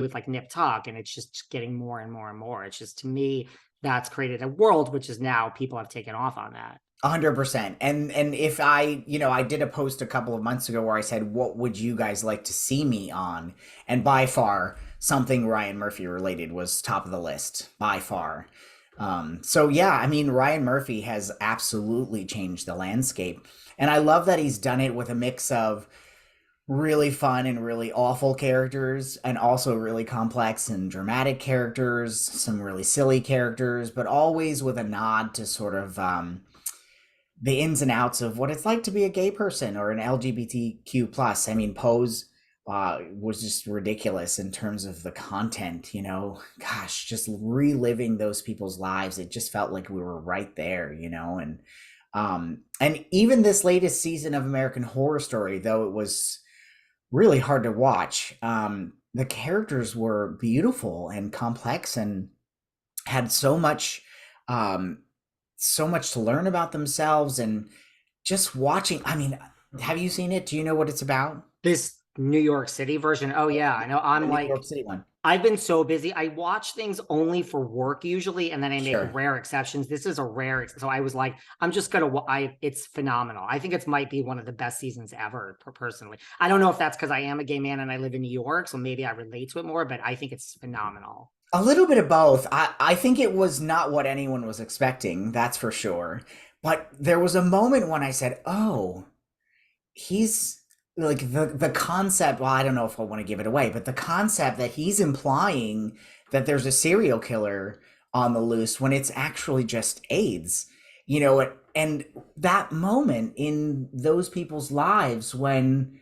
with like Nip Tuck, and it's just getting more and more and more. It's just, to me, that's created a world which is now people have taken off on that. 100%. And if I did a post a couple of months ago where I said, what would you guys like to see me on? And by far, something Ryan Murphy related was top of the list, by far. So yeah, I mean, Ryan Murphy has absolutely changed the landscape. And I love that he's done it with a mix of really fun and really awful characters, and also really complex and dramatic characters, some really silly characters, but always with a nod to sort of the ins and outs of what it's like to be a gay person or an LGBTQ plus. I mean, Pose was just ridiculous in terms of the content. Gosh, just reliving those people's lives. It just felt like we were right there. And even this latest season of American Horror Story, though it was really hard to watch, the characters were beautiful and complex and had um, so much to learn about themselves. And just watching, I mean, have you seen it? Do you know what it's about? This New York City version. Oh yeah, I know. The I'm New like, York City one. I've been so busy. I watch things only for work usually, and then I make Sure. rare exceptions. This is a rare, so I was like, I'm just gonna. It's phenomenal. I think it might be one of the best seasons ever, personally. I don't know if that's because I am a gay man and I live in New York, so maybe I relate to it more. But I think it's phenomenal. A little bit of both. I think it was not what anyone was expecting, that's for sure. But there was a moment when I said, oh, he's like the concept. Well, I don't know if I want to give it away, but the concept that he's implying that there's a serial killer on the loose when it's actually just AIDS, and that moment in those people's lives when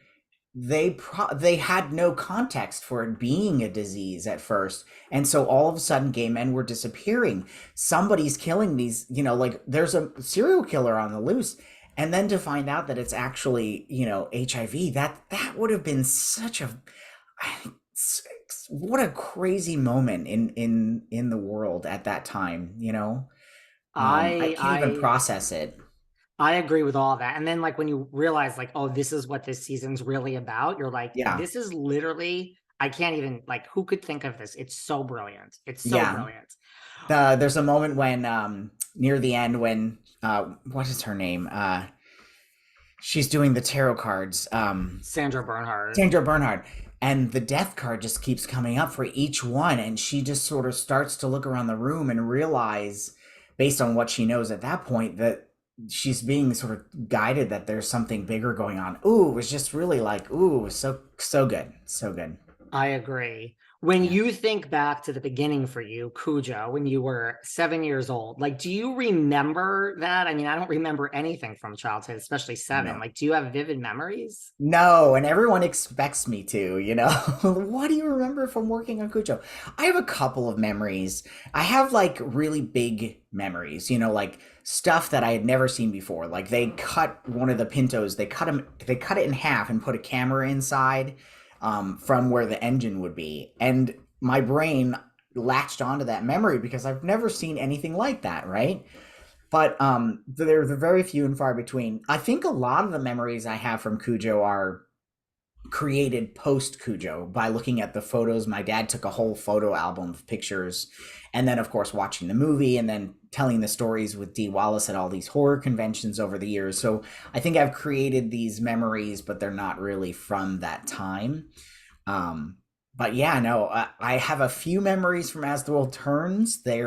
they had no context for it being a disease at first, and so all of a sudden gay men were disappearing. Somebody's killing these, like there's a serial killer on the loose, and then to find out that it's actually HIV. That would have been such a, what a crazy moment in the world at that time. I I can't even I process it. I agree with all that. And then like when you realize like, oh, this is what this season's really about, you're like, Yeah. this is literally, I can't even, like, who could think of this? It's so brilliant. It's so Yeah. brilliant. There's a moment when near the end when what is her name? She's doing the tarot cards. Sandra Bernhard. Sandra Bernhard. And the death card just keeps coming up for each one, and she just sort of starts to look around the room and realize, based on what she knows at that point, that she's being sort of guided that there's something bigger going on. Ooh, it was just really like, ooh, it was so good. So good. I agree. When Yeah. you think back to the beginning for you, Cujo, when you were 7 years old, like, do you remember that? I mean, I don't remember anything from childhood, especially seven. No. Like, do you have vivid memories? No, and everyone expects me to. What do you remember from working on Cujo? I have a couple of memories. I have like really big memories, like stuff that I had never seen before. Like they cut one of the Pintos, they cut it in half and put a camera inside from where the engine would be. And my brain latched onto that memory because I've never seen anything like that, right? But they're very few and far between. I think a lot of the memories I have from Cujo are created post Cujo by looking at the photos. My dad took a whole photo album of pictures, and then of course watching the movie, and then telling the stories with Dee Wallace at all these horror conventions over the years. So I think I've created these memories, but they're not really from that time. Um, but yeah, no, I have a few memories from As the World Turns. They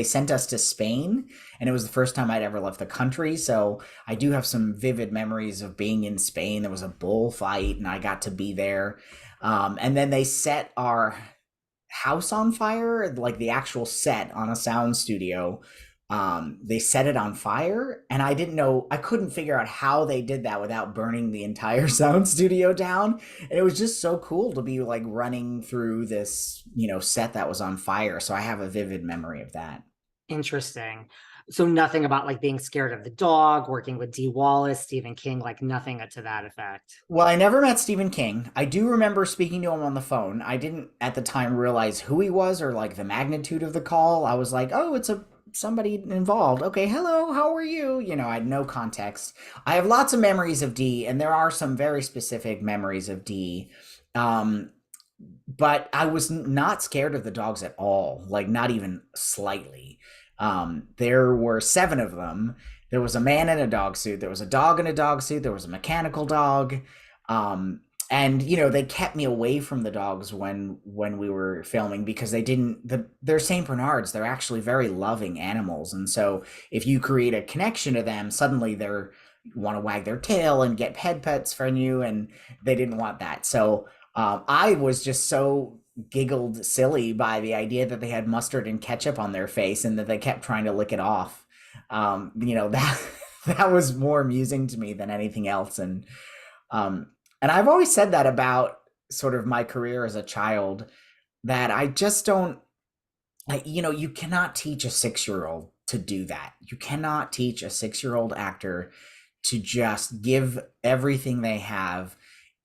sent us to Spain, and it was the first time I'd ever left the country. So I do have some vivid memories of being in Spain. There was a bullfight, and I got to be there. And then they set our house on fire, like the actual set on a sound studio. They set it on fire, and I couldn't figure out how they did that without burning the entire sound studio down. And it was just so cool to be like running through this, set that was on fire. So I have a vivid memory of that. Interesting. So nothing about like being scared of the dog, working with Dee Wallace, Stephen King, like nothing to that effect. Well, I never met Stephen King. I do remember speaking to him on the phone. I didn't at the time realize who he was or like the magnitude of the call. I was like, "Oh, it's a somebody involved. Okay, hello, how are you?" I had no context. I have lots of memories of Dee, and there are some very specific memories of Dee. Um, but I was not scared of the dogs at all, like not even slightly. There were 7 of them. There was a man in a dog suit. There was a dog in a dog suit. There was a mechanical dog. Um, and they kept me away from the dogs when we were filming because they're Saint Bernards. They're actually very loving animals, and so if you create a connection to them, suddenly they're want to wag their tail and get pets from you, and they didn't want that. So I was just so giggled silly by the idea that they had mustard and ketchup on their face and that they kept trying to lick it off. That that was more amusing to me than anything else. And I've always said that about sort of my career as a child, that I just don't, you cannot teach a 6-year-old to do that. You cannot teach a 6-year-old actor to just give everything they have,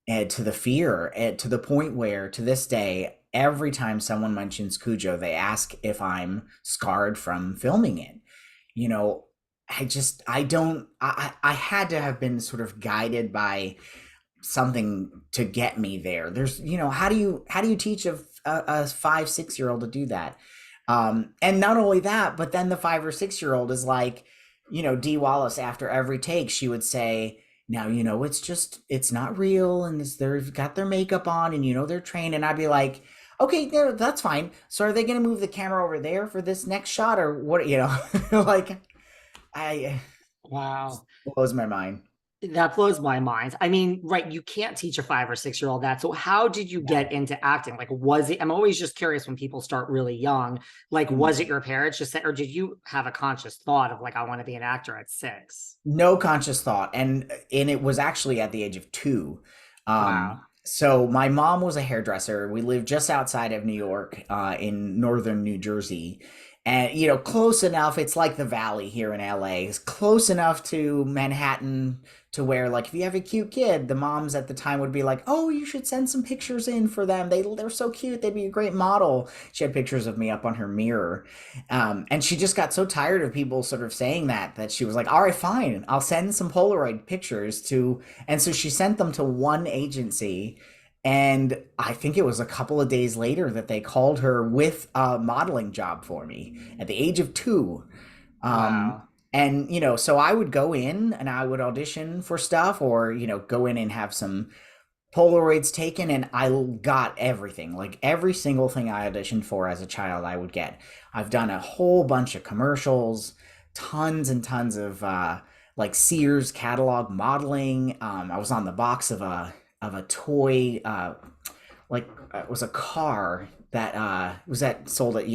to the fear, and to the point where to this day, every time someone mentions Cujo, they ask if I'm scarred from filming it. You know, I had to have been sort of guided by something to get me there. There's, how do you teach a 5, 6-year-old to do that? And not only that, but then the 5 or 6-year-old is like, Dee Wallace, after every take, she would say, now, it's not real, and they've got their makeup on, and they're trained. And I'd be like, okay, that's fine. So are they going to move the camera over there for this next shot, or what? Like, I Wow. blows my mind. That blows my mind. I mean, right, you can't teach a 5 or 6-year-old that. So how did you get into acting? Like, was it, I'm always just curious when people start really young, like, was it your parents just said, or did you have a conscious thought of like, I want to be an actor at 6? No conscious thought, and it was actually at the age of 2. Wow. So my mom was a hairdresser. We lived just outside of New York, in northern New Jersey, and close enough. It's like the Valley here in LA. It's close enough to Manhattan to where, like, if you have a cute kid, the moms at the time would be like, "Oh, you should send some pictures in for them. They're so cute. They'd be a great model." She had pictures of me up on her mirror, and she just got so tired of people sort of saying that she was like, "All right, fine. I'll send some Polaroid pictures to." And so she sent them to one agency. And I think it was a couple of days later that they called her with a modeling job for me at the age of 2. Um, Wow. and so I would go in and I would audition for stuff, or go in and have some Polaroids taken, and I got everything. Like every single thing I auditioned for as a child, I would get. I've done a whole bunch of commercials, tons and tons of like Sears catalog modeling. I was on the box of a toy, it was a car that was that sold at,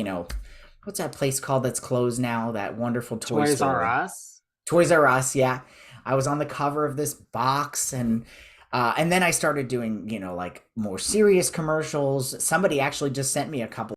what's that place called that's closed now? That wonderful toy Toys R store. Us? Toys R Us, yeah. I was on the cover of this box, and then I started doing, like more serious commercials. Somebody actually just sent me a couple